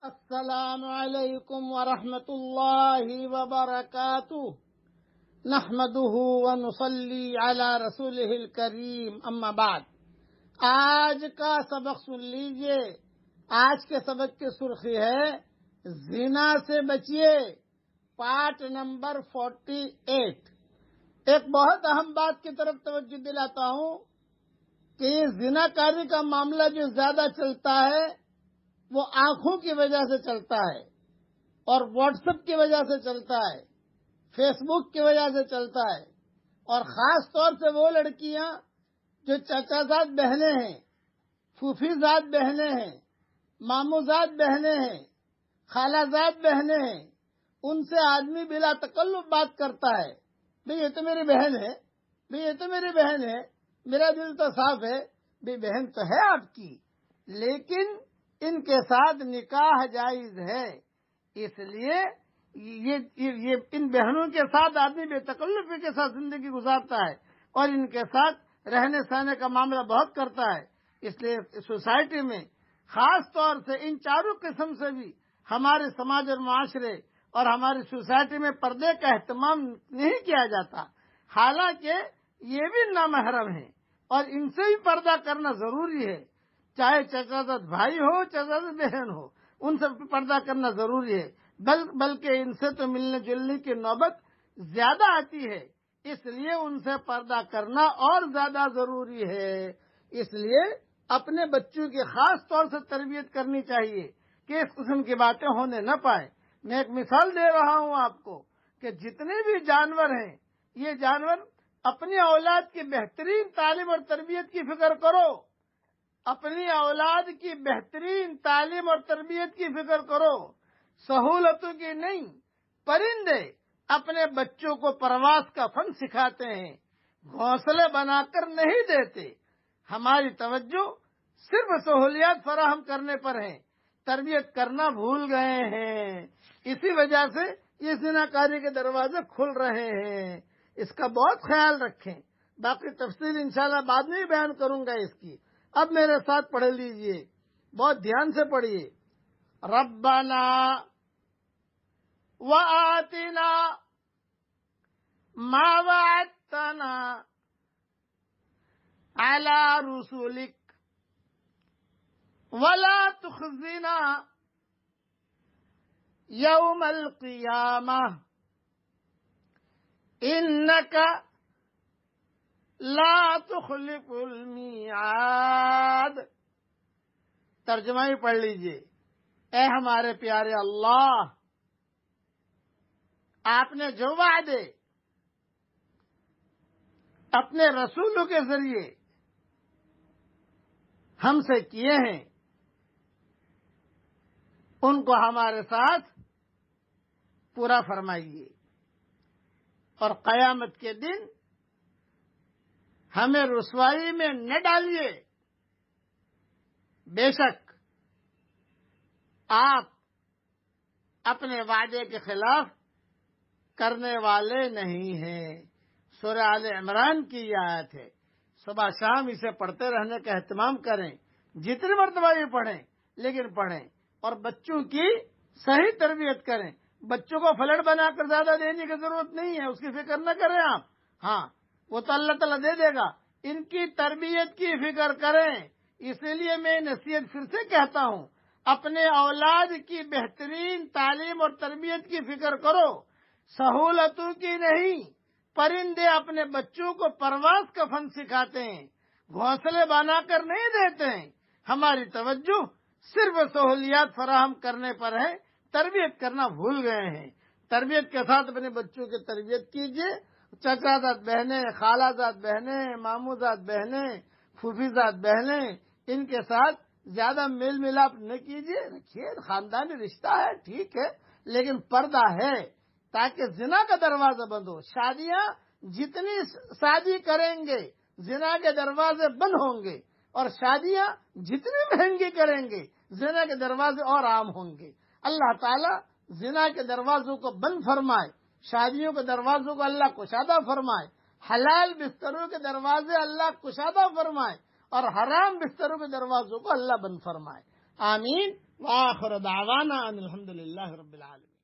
السلام علیکم ورحمۃ اللہ وبرکاتہ نحمده ونصلی علی رسولہ الکریم اما بعد۔ آج کا سبق سن لیجئے۔ آج کے سبق کی سرخی ہے زنا سے بچیے، پارٹ نمبر 48۔ ایک بہت اہم بات کی طرف توجہ دلاتا ہوں کہ یہ زنا کاری کا معاملہ جو زیادہ چلتا ہے وہ آنکھوں کی وجہ سے چلتا ہے، اور واٹس ایپ کی وجہ سے چلتا ہے، فیس بک کی وجہ سے چلتا ہے، اور خاص طور سے وہ لڑکیاں جو چچا زاد بہنیں ہیں، پھوپھی زاد بہنیں ہیں، ماموں زاد بہنیں ہیں، خالہ زاد بہنیں ہیں، ان سے آدمی بلا تکلف بات کرتا ہے، بھئی یہ تو میری بہن ہے، بھئی یہ تو میری بہن ہے، میرا دل تو صاف ہے، بھئی بہن تو ہے آپ کی، لیکن ان کے ساتھ نکاح جائز ہے، اس لیے یہ ان بہنوں کے ساتھ آدمی بے تکلفی کے ساتھ زندگی گزارتا ہے اور ان کے ساتھ رہنے سہنے کا معاملہ بہت کرتا ہے۔ اس لیے سوسائٹی میں خاص طور سے ان چاروں قسم سے بھی ہمارے سماج اور معاشرے اور ہماری سوسائٹی میں پردے کا اہتمام نہیں کیا جاتا، حالانکہ یہ بھی نامحرم ہیں اور ان سے بھی پردہ کرنا ضروری ہے، چاہے چچا زاد بھائی ہو، چچا زاد بہن ہو، ان سب پہ پردہ کرنا ضروری ہے، بلکہ ان سے تو ملنے جلنے کی نوبت زیادہ آتی ہے، اس لیے ان سے پردہ کرنا اور زیادہ ضروری ہے۔ اس لیے اپنے بچوں کی خاص طور سے تربیت کرنی چاہیے کہ اس قسم کی باتیں ہونے نہ پائیں۔ میں ایک مثال دے رہا ہوں آپ کو کہ جتنے بھی جانور ہیں، یہ جانور اپنی اولاد کی بہترین تعلیم اور تربیت کی فکر کرو، اپنی اولاد کی بہترین تعلیم اور تربیت کی فکر کرو، سہولتوں کی نہیں۔ پرندے اپنے بچوں کو پرواز کا فن سکھاتے ہیں، گھونسلے بنا کر نہیں دیتے۔ ہماری توجہ صرف سہولیات فراہم کرنے پر ہے، تربیت کرنا بھول گئے ہیں، اسی وجہ سے یہ زنا کاری کے دروازے کھل رہے ہیں۔ اس کا بہت خیال رکھیں، باقی تفصیل انشاءاللہ بعد میں بیان کروں گا اس کی۔ اب میرے ساتھ پڑھ لیجئے، بہت دھیان سے پڑھیے۔ ربنا وآتنا ما وعدتنا على رسلك ولا تخزنا يوم القيامة إنك لا تخلف المیعاد۔ ترجمہ ہی پڑھ لیجئے۔ اے ہمارے پیارے اللہ، آپ نے جو وعدے اپنے رسولوں کے ذریعے ہم سے کیے ہیں ان کو ہمارے ساتھ پورا فرمائیے، اور قیامت کے دن ہمیں رسوائی میں نہ ڈالیے۔ بے شک آپ اپنے وعدے کے خلاف کرنے والے نہیں ہیں۔ سورہ آل عمران کی یہ آیت ہے، صبح شام اسے پڑھتے رہنے کا اہتمام کریں، جتنی مرتبہ یہ پڑھیں لیکن پڑھیں، اور بچوں کی صحیح تربیت کریں۔ بچوں کو فلٹ بنا کر زیادہ دینے کی ضرورت نہیں ہے، اس کی فکر نہ کریں آپ، ہاں وہ تو اللہ تعالیٰ دے دے گا، ان کی تربیت کی فکر کریں۔ اسی لیے میں نصیحت پھر سے کہتا ہوں، اپنے اولاد کی بہترین تعلیم اور تربیت کی فکر کرو، سہولتوں کی نہیں۔ پرندے اپنے بچوں کو پرواز کا فن سکھاتے ہیں، گھونسلے بنا کر نہیں دیتے ہیں۔ ہماری توجہ صرف سہولیات فراہم کرنے پر ہے، تربیت کرنا بھول گئے ہیں۔ تربیت کے ساتھ اپنے بچوں کی تربیت کیجیے، چچا زاد بہنیں، خالہ زاد بہنیں، ماموں زاد بہنیں، پھوپھی زاد بہنیں، ان کے ساتھ زیادہ میل ملاپ نہ کیجیے، رکھیے، خاندانی رشتہ ہے ٹھیک ہے، لیکن پردہ ہے تاکہ زنا کا دروازہ بند ہو۔ شادیاں جتنی شادی کریں گے زنا کے دروازے بند ہوں گے، اور شادیاں جتنی مہنگی کریں گے زنا کے دروازے اور عام ہوں گے۔ اللہ تعالیٰ زنا کے دروازوں کو بند فرمائے، شادیوں کے دروازوں کو اللہ کشادہ فرمائے، حلال بستروں کے دروازے اللہ کشادہ فرمائے، اور حرام بستروں کے دروازوں کو اللہ بند فرمائے، آمین وآخر دعوانا ان الحمد للہ رب العالمین.